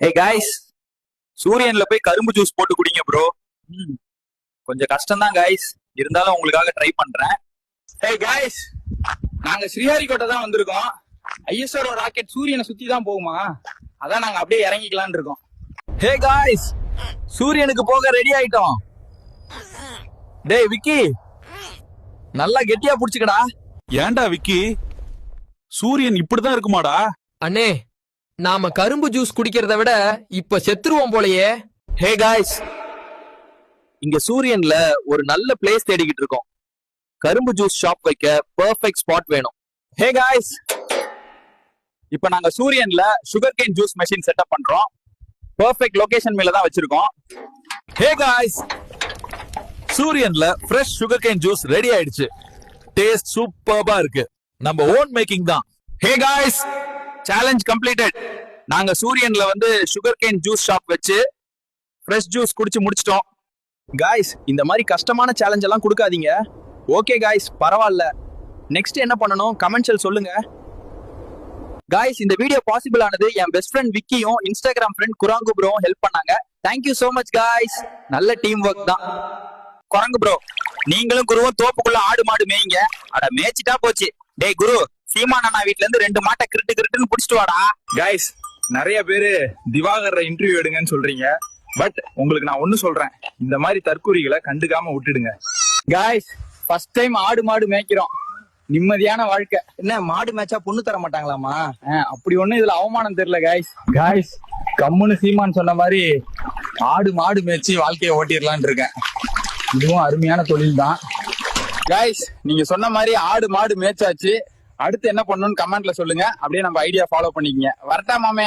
ஹே காய்ஸ், சூரியன்ல போய் கரும்பு ஜூஸ் போட்டு குடிங்க ப்ரோ. கொஞ்சம் கஷ்டம் தான் காய்ஸ், இருந்தாலும் உங்களுக்காக ட்ரை பண்றேன். ஹே காய்ஸ், நாங்க ஸ்ரீஹரிகோட்டை தான் வந்திருக்கோம். ஐஎஸ்ஆர் ராக்கெட் சூரியனை சுத்தி தான் போகுமா, அதான் நாங்க அப்படியே இறங்கிக்கலாம்னு இருக்கோம். ஹே காய்ஸ், சூரியனுக்கு போக ரெடி ஆயிட்டோம். டேய் விக்கி, நல்லா கெட்டியா புடிச்சுக்கடா. ஏன்டா விக்கி, சூரியன் இப்படிதான் இருக்குமாடா? அண்ணே, நாம கரும்பு ஜூஸ் குடிக்கிறத விட இப்ப செத்துருவோம் போலயே. ஹே காய்ஸ், இங்க சூரியன்ல ஒரு நல்ல பிளேஸ் தேடிக்கிட்டு இருக்கோம். கரும்பு ஜூஸ் ஷாப் வைக்க பெர்ஃபெக்ட் ஸ்பாட் வேணும். ஹே காய்ஸ், இப்ப நாங்க சூரியன்ல sugar cane juice machine setup பண்றோம். பெர்ஃபெக்ட் லொகேஷன் மேல தான் வச்சிருக்கோம். ஹே காய்ஸ், சூரியன்ல fresh sugar cane juice ready ஆயிடுச்சு. டேஸ்ட் சூப்பர்பா இருக்கு. நம்ம ஓன் மேக்கிங் தான். ஹே காய்ஸ், சேலஞ்ச் கம்ப்ளீட்டட். நாங்க சூரியன்ல வந்து சுகர் கேன் ஜூஸ் ஷாப் வச்சு ஃப்ரெஷ் ஜூஸ் குடிச்சு முடிச்சிட்டோம். காய்ஸ், இந்த மாதிரி கஷ்டமான சேலஞ்ச் எல்லாம் கொடுக்காதீங்க. ஓகே காய்ஸ், பரவாயில்ல. நெக்ஸ்ட் என்ன பண்ணணும் கமெண்ட்ஸ்ல சொல்லுங்க. காய்ஸ், இந்த வீடியோ பாசிபிள் ஆனது என் பெஸ்ட் ஃப்ரெண்ட் விக்கியும் இன்ஸ்டாகிராம் ஃப்ரெண்ட் குராங்கு ப்ரோ ஹெல்ப் பண்ணாங்க. Thank you so much guys. நல்ல டீம் ஒர்க் தான். குரங்கு ப்ரோ, நீங்களும் குருவும் தோப்புக்குள்ள ஆடு மாடு மேய்ங்க. அட மேய்ச்சிட்டா போச்சு. டேய் குரு, சீமான் அண்ணா வீட்ல இருந்து 2 மாட்டை கிருட்டுன்னு புடிச்சிட்டு வாடா. காய்ஸ், நிறைய பேரு திவாகர் இன்டர்வியூ எடுங்கன்னு சொல்றீங்க. பட் உங்களுக்கு நான் ஒண்ணு சொல்றேன், இந்த மாதிரி தற்கூரிகளை கண்டுக்காம விட்டுடுங்க. காய்ஸ், ஃபர்ஸ்ட் டைம் ஆடு மாடு மேய்க்கிறோம். நிம்மதியான வாழ்க்கை. என்ன மாடு மேய்ச்சா பொண்ணு தர மாட்டாங்களாமா? அப்படி ஒண்ணு இதுல அவமானம் தெரியல காய்ஸ். காய்ஸ், கம்முன்னு சீமான் சொன்ன மாதிரி ஆடு மாடு மேய்ச்சி வாழ்க்கையை ஓட்டிடலான் இருக்கேன். இதுவும் அருமையான தொழில் தான். காய்ஸ், நீங்க சொன்ன மாதிரி ஆடு மாடு மேய்ச்சாச்சு. அடுத்து என்ன பண்ணணும்னு கமெண்ட்ல சொல்லுங்க. அப்படியே நம்ம ஐடியா ஃபாலோ பண்ணிக்கங்க. வரட்டா மாமே?